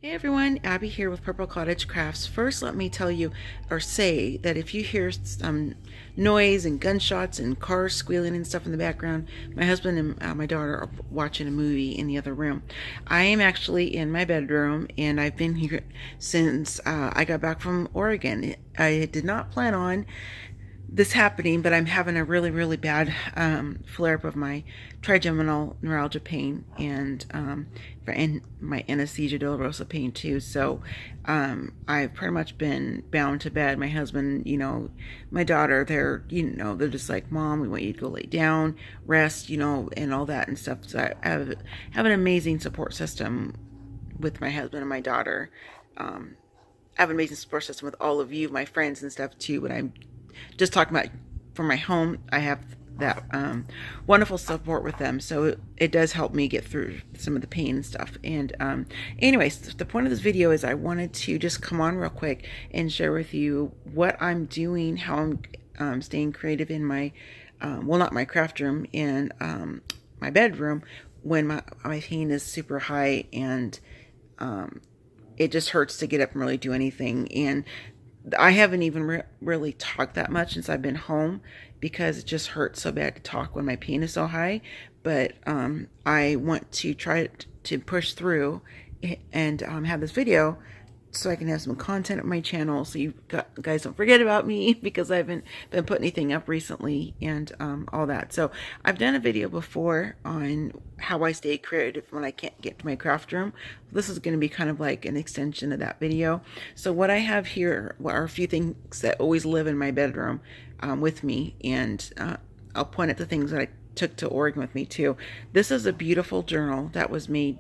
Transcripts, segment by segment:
Hey everyone, Abby here with Purple Cottage Crafts. First, let me tell you or say that if you hear some noise and gunshots and cars squealing and stuff in the background, my husband and my daughter are watching a movie in the other room. I am actually in my bedroom and I've been here since I got back from Oregon. I did not plan on this happening, but I'm having a really bad flare-up of my trigeminal neuralgia pain and my anesthesia dolorosa pain too. So I've pretty much been bound to bed. My husband, my daughter, they're just like, Mom, we want you to go lay down, rest, and all that and stuff. So I have an amazing support system with my husband and my daughter. I have an amazing support system with all of you, my friends and stuff too, but I'm just talking about for my home. I have that wonderful support with them, so it does help me get through some of the pain and stuff. And anyways, the point of this video is I wanted to just come on real quick and share with you what I'm doing, how I'm staying creative in my well, not my craft room, in my bedroom when my pain is super high and it just hurts to get up and really do anything. And I haven't even really talked that much since I've been home because it just hurts so bad to talk when my pain is so high. But I want to try to push through and have this video so I can have some content on my channel, so you guys don't forget about me, because I haven't been putting anything up recently and all that. So I've done a video before on how I stay creative when I can't get to my craft room. This is going to be kind of like an extension of that video. So what I have here are a few things that always live in my bedroom with me, and I'll point at the things that I took to Oregon with me too. This is a beautiful journal that was made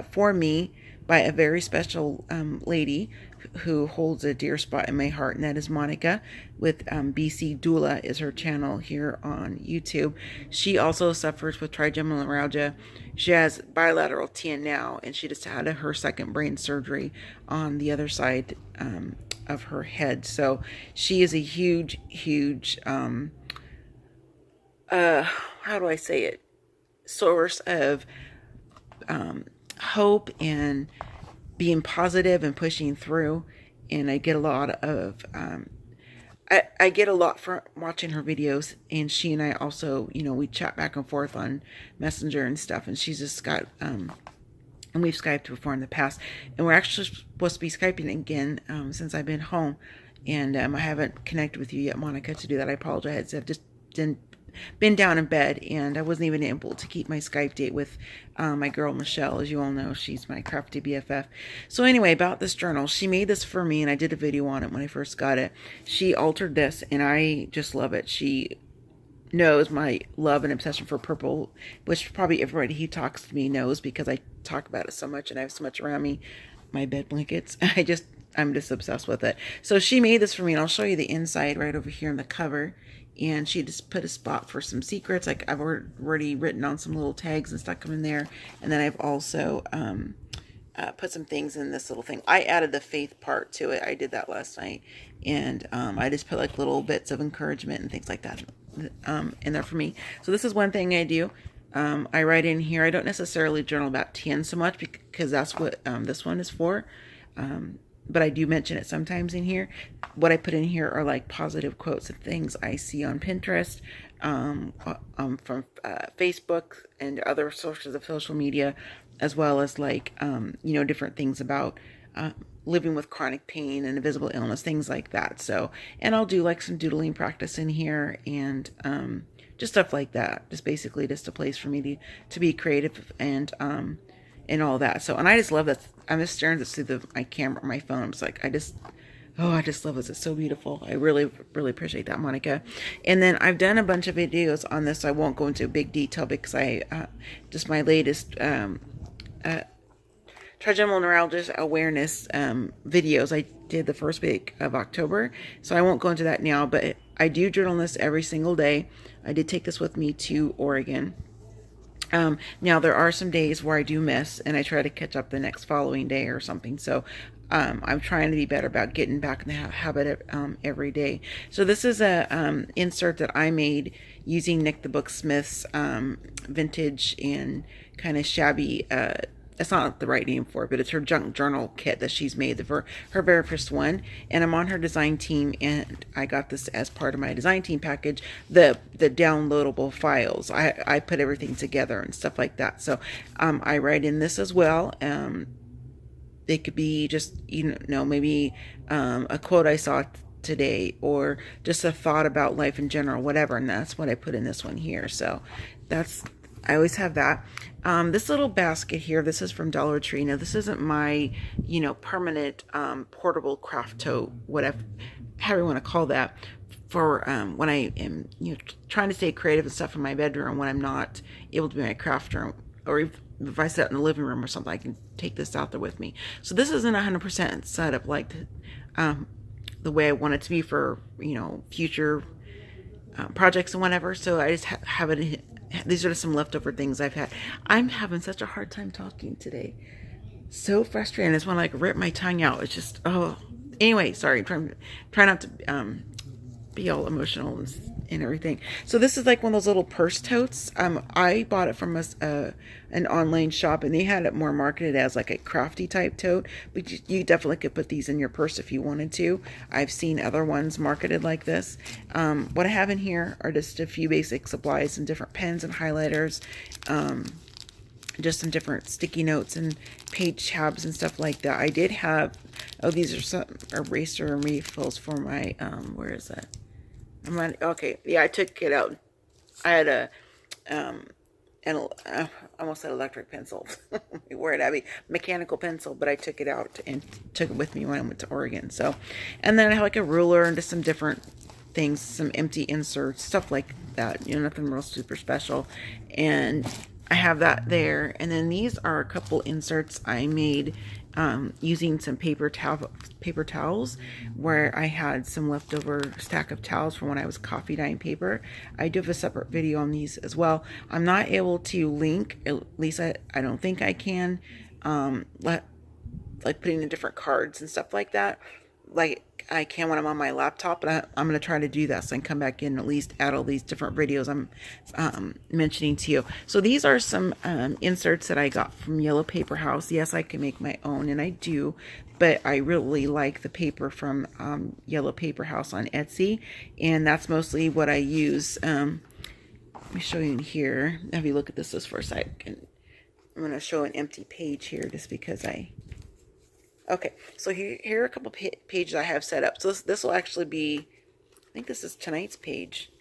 for me by a very special lady who holds a dear spot in my heart, and that is Monica with BC Doula is her channel here on YouTube. She also suffers with trigeminal neuralgia. She has bilateral TN now, and she just had her second brain surgery on the other side of her head. So she is a huge how do I say it, source of hope and being positive and pushing through. And I get a lot of I get a lot from watching her videos, and she and I also, we chat back and forth on Messenger and stuff, and she's just got and we've Skyped before in the past, and we're actually supposed to be Skyping again since I've been home, and I haven't connected with you yet, Monica, to do that. I apologize. I've just been down in bed, and I wasn't even able to keep my Skype date with my girl Michelle. As you all know, she's my crafty BFF. So anyway, about this journal, she made this for me, and I did a video on it when I first got it. She altered this, and I just love it. She knows my love and obsession for purple, which probably everybody who talks to me knows, because I talk about it so much and I have so much around me, my bed blankets. I'm just obsessed with it. So she made this for me, and I'll show you the inside right over here in the cover. And she just put a spot for some secrets. Like, I've already written on some little tags and stuck them in there. And then I've also put some things in this little thing. I added the faith part to it. I did that last night. And I just put like little bits of encouragement and things like that in there for me. So this is one thing I do. I write in here. I don't necessarily journal about TN so much, because that's what this one is for. But I do mention it sometimes in here. What I put in here are like positive quotes of things I see on Pinterest, from Facebook and other sources of social media, as well as like, different things about living with chronic pain and invisible illness, things like that. So, and I'll do like some doodling practice in here, and just stuff like that. Just basically just a place for me to be creative and all that. So, and I just love that. I'm just staring at this through my camera, my phone. It's like, I just love this. It's so beautiful. I really appreciate that, Monica. And then I've done a bunch of videos on this. So I won't go into big detail, because just my latest trigeminal neuralgia awareness videos. I did the first week of October, so I won't go into that now. But I do journal this every single day. I did take this with me to Oregon. Now there are some days where I do miss, and I try to catch up the next following day or something. So I'm trying to be better about getting back in the habit of every day. So this is a insert that I made using Nick the Booksmith's vintage and kind of shabby that's not the right name for it, but it's her junk journal kit that she's made for her very first one. And I'm on her design team, and I got this as part of my design team package, the downloadable files. I put everything together and stuff like that. So I write in this as well. It could be just, maybe a quote I saw today, or just a thought about life in general, whatever. And that's what I put in this one here. So I always have that. This little basket here, this is from Dollar Tree. Now, this isn't my, permanent portable craft tote, whatever, however you want to call that, for when I am, trying to stay creative and stuff in my bedroom when I'm not able to be in my craft room, or if I sit in the living room or something, I can take this out there with me. So this isn't 100% set up like the way I want it to be for, future projects and whatever. So I just have it. These are just some leftover things I've had. I'm having such a hard time talking today. So frustrating. I just want to like rip my tongue out. It's just, oh. Anyway, sorry. Try not to be all emotional and everything. So this is like one of those little purse totes. I bought it from an online shop, and they had it more marketed as like a crafty type tote, but you definitely could put these in your purse if you wanted to. I've seen other ones marketed like this. What I have in here are just a few basic supplies and different pens and highlighters, just some different sticky notes and page tabs and stuff like that. I did have, these are some eraser and refills for my, where is that? Okay, yeah, I took it out. I had I almost said electric pencil. Word, I mean mechanical pencil, but I took it out and took it with me when I went to Oregon. So, and then I have like a ruler and just some different things, some empty inserts, stuff like that. Nothing real super special. And I have that there. And then these are a couple inserts I made using some paper towels, where I had some leftover stack of towels from when I was coffee dyeing paper. I do have a separate video on these as well. I'm not able to link, at least I don't think I can, like putting in different cards and stuff like that, like I can when I'm on my laptop, but I'm going to try to do that so I can come back in and at least add all these different videos I'm mentioning to you. So these are some inserts that I got from Yellow Paper House. Yes, I can make my own, and I do, but I really like the paper from Yellow Paper House on Etsy, and that's mostly what I use. Let me show you in here. Have you look at this just for a second. I'm going to show an empty page here just because okay, so here are a couple pages I have set up. So this will actually be, I think this is tonight's page.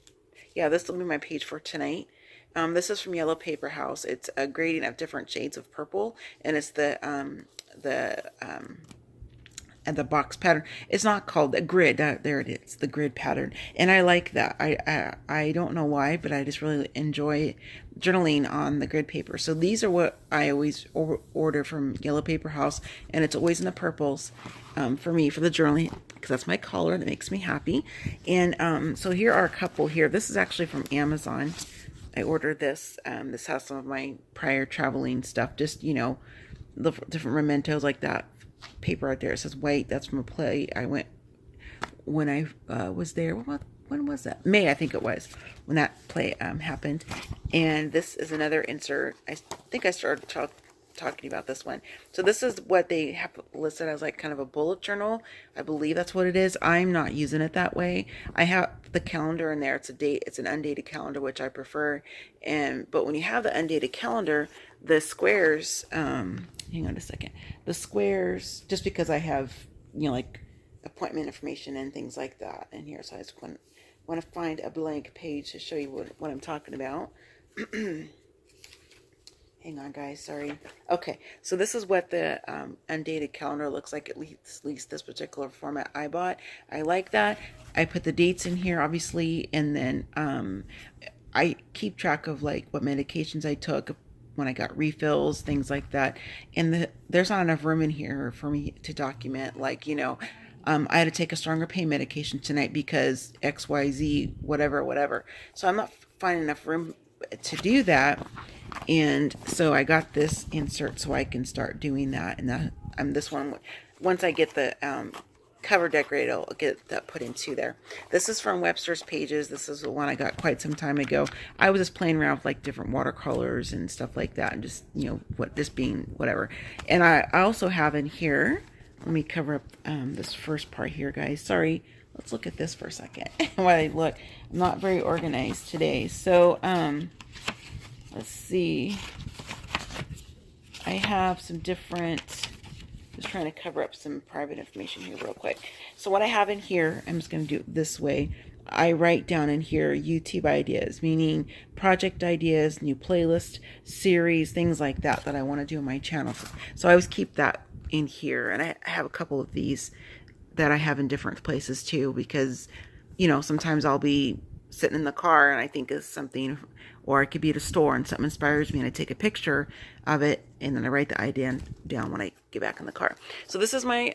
Yeah, this will be my page for tonight. This is from Yellow Paper House. It's a gradient of different shades of purple, and it's the box pattern. It's not called the grid. There it is, the grid pattern, and I like that. I don't know why, but I just really enjoy journaling on the grid paper. So these are what I always order from Yellow Paper House, and it's always in the purples for me for the journaling, because that's my color that makes me happy. And so here are a couple here. This is actually from Amazon. I ordered this. This has some of my prior traveling stuff, just the different mementos like that. Paper right there, it says white. That's from a play I went when I was there. When was that? May, I think it was, when that play happened. And this is another insert. I think I started talking about this one. So this is what they have listed as like kind of a bullet journal. I believe that's what it is. I'm not using it that way. I have the calendar in there. It's an undated calendar, which I prefer. But when you have the undated calendar, the squares, hang on a second. The squares, just because I have, like appointment information and things like that in here. So I just want to find a blank page to show you what I'm talking about. Hang on, guys. Sorry. Okay. So this is what the undated calendar looks like, at least this particular format I bought. I like that. I put the dates in here, obviously, and then I keep track of like what medications I took, when I got refills, things like that. And there's not enough room in here for me to document, like, I had to take a stronger pain medication tonight because XYZ, whatever. So I'm not finding enough room to do that. And so I got this insert so I can start doing that. And this one, once I get the cover decorator. I'll get that put into there. This is from Webster's Pages. This is the one I got quite some time ago. I was just playing around with like different watercolors and stuff like that, and just, you know, what this being whatever. And I also have in here, let me cover up this first part here, guys. Sorry. Let's look at this for a second. While I look, I'm not very organized today. So let's see. I have some different, just trying to cover up some private information here real quick. So what I have in here, I'm just going to do it this way. I write down in here YouTube ideas, meaning project ideas, new playlist, series, things like that I want to do on my channel. So I always keep that in here. And I have a couple of these that I have in different places too, because, you know, sometimes I'll be sitting in the car and I think of something, or I could be at a store and something inspires me and I take a picture of it and then I write the idea down when I get back in the car. So this is my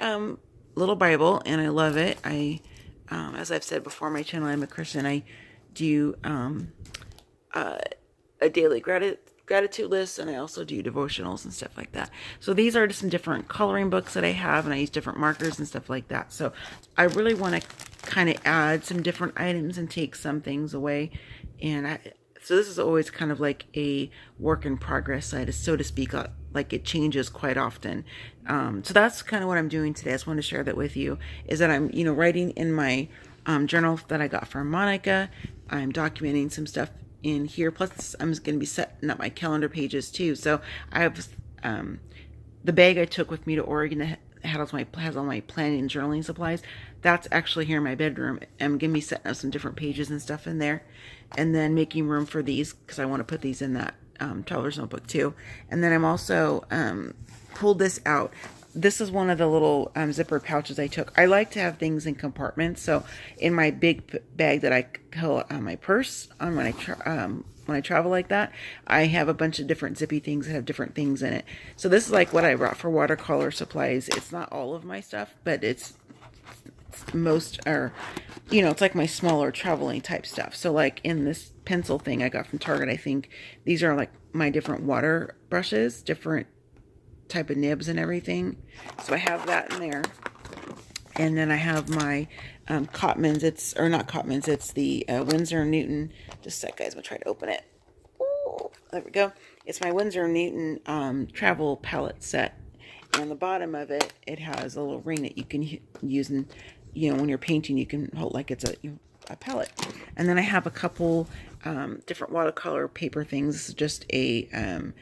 little Bible and I love it. As I've said before on my channel, I'm a Christian. I do a daily gratitude list, and I also do devotionals and stuff like that. So these are just some different coloring books that I have, and I use different markers and stuff like that. So I really want to kind of add some different items and take some things away. And so this is always kind of like a work in progress side, so to speak, like it changes quite often. So that's kind of what I'm doing today. I just want to share that with you, is that I'm, you know, writing in my journal that I got from Monica. I'm documenting some stuff in here. Plus, I'm going to be setting up my calendar pages too. So I have the bag I took with me to Oregon that has all my planning and journaling supplies. That's actually here in my bedroom. I'm going to be setting up some different pages and stuff in there, and then making room for these because I want to put these in that traveler's notebook too. And then I'm also pulled this out. This is one of the little zipper pouches I took. I like to have things in compartments. So in my big bag that I pull on my purse when I travel like that, I have a bunch of different zippy things that have different things in it. So this is like what I brought for Watercolor Supplies. It's not all of my stuff, but it's most, or, you know, it's like my smaller traveling type stuff. So like in this pencil thing I got from Target, I think these are like my different water brushes, different type of nibs and everything. So I have that in there. And then I have my Cotmans. It's the Winsor & Newton. Just a sec, guys. I'm going to try to open it. Ooh, there we go. It's my Winsor & Newton travel palette set. And on the bottom of it, it has a little ring that you can use, and, you know, when you're painting, you can hold like it's a palette. And then I have a couple different watercolor paper things. This is just a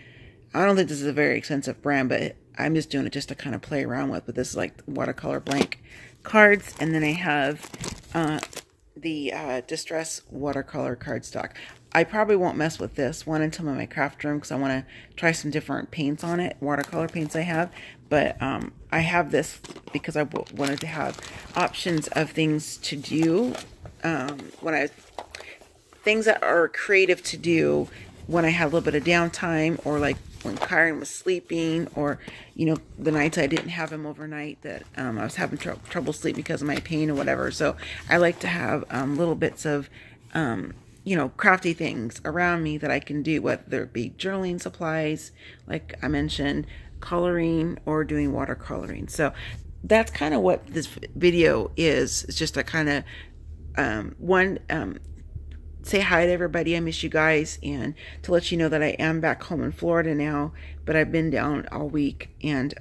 I don't think this is a very expensive brand, but I'm just doing it just to kind of play around with. But this is like watercolor blank cards. And then I have the Distress watercolor cardstock. I probably won't mess with this one until I'm in my craft room because I want to try some different paints on it, watercolor paints I have. But I have this because I wanted to have options of things to do things that are creative to do when I have a little bit of downtime, or like when Kyron was sleeping, or, you know, the nights I didn't have him overnight that I was having trouble sleep because of my pain or whatever. So I like to have little bits of, you know, crafty things around me that I can do, whether it be journaling supplies, like I mentioned, coloring, or doing watercoloring. So that's kind of what this video is. It's just a kind of say hi to everybody. I miss you guys, and to let you know that I am back home in Florida now, but I've been down all week, and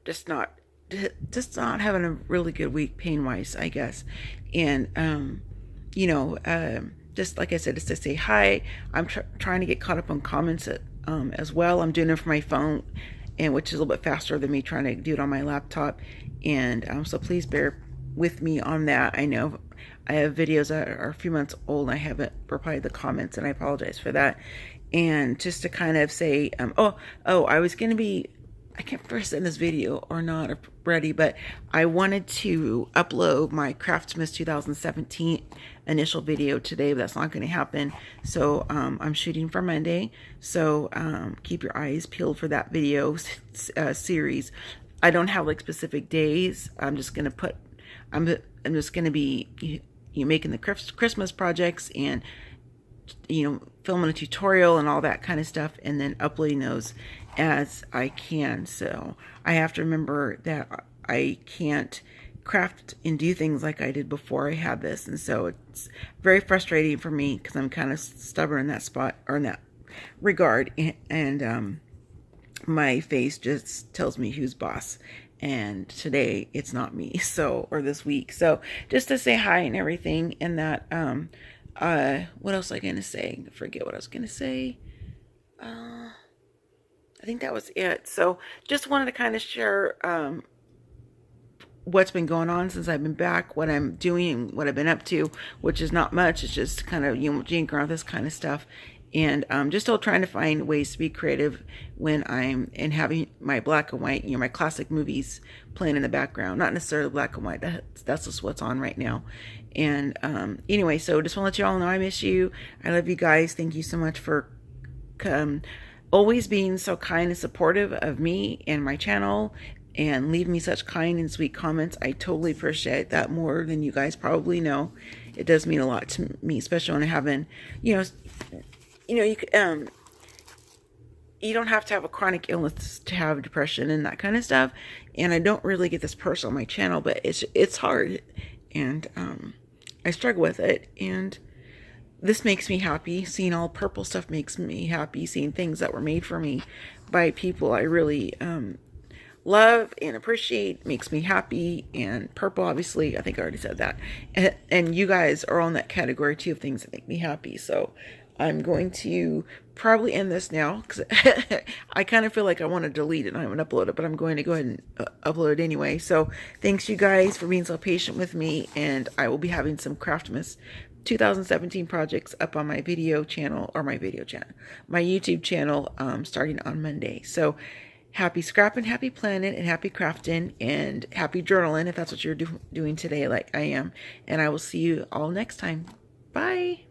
just not having a really good week pain wise, I guess. And you know, just like I said, just to say hi. I'm trying to get caught up on comments as well. I'm doing it from my phone, and which is a little bit faster than me trying to do it on my laptop. And so please bear with me on that. I know I have videos that are a few months old and I haven't replied to the comments, and I apologize for that. And just to kind of say, I was going to be, I can't remember if I said in this video or not already, but I wanted to upload my Craftsmas 2017 initial video today, but that's not going to happen. So I'm shooting for Monday. So keep your eyes peeled for that video series. I don't have like specific days. I'm just going to be making the Christmas projects, and, you know, filming a tutorial and all that kind of stuff, and then uploading those as I can. So I have to remember that I can't craft and do things like I did before I had this. And so it's very frustrating for me because I'm kind of stubborn in that spot, or in that regard. And my face just tells me who's boss. And today it's not me. So, or this week. So just to say hi and everything. And that, what else was I going to say? I forget what I was going to say. I think that was it. So just wanted to kind of share, what's been going on since I've been back, what I'm doing, what I've been up to, which is not much. It's just kind of, jinkering around this kind of stuff. And just still trying to find ways to be creative when I'm in having my black and white, my classic movies playing in the background. Not necessarily black and white. That's just what's on right now. And anyway, so just want to let you all know I miss you. I love you guys. Thank you so much for always being so kind and supportive of me and my channel, and leave me such kind and sweet comments. I totally appreciate that more than you guys probably know. It does mean a lot to me, especially when I haven't, you don't have to have a chronic illness to have depression and that kind of stuff. And I don't really get this personal on my channel, but it's hard, and I struggle with it. And this makes me happy. Seeing all purple stuff makes me happy. Seeing things that were made for me by people I really love and appreciate makes me happy. And purple, obviously, I think I already said that. And you guys are on that category too of things that make me happy. So I'm going to probably end this now because I kind of feel like I want to delete it and I haven't uploaded it, but I'm going to go ahead and upload it anyway. So thanks you guys for being so patient with me, and I will be having some Craftmas 2017 projects up on my video channel, or my YouTube channel, starting on Monday. So happy scrapping, happy planning, and happy crafting, and happy journaling if that's what you're doing today like I am. And I will see you all next time. Bye.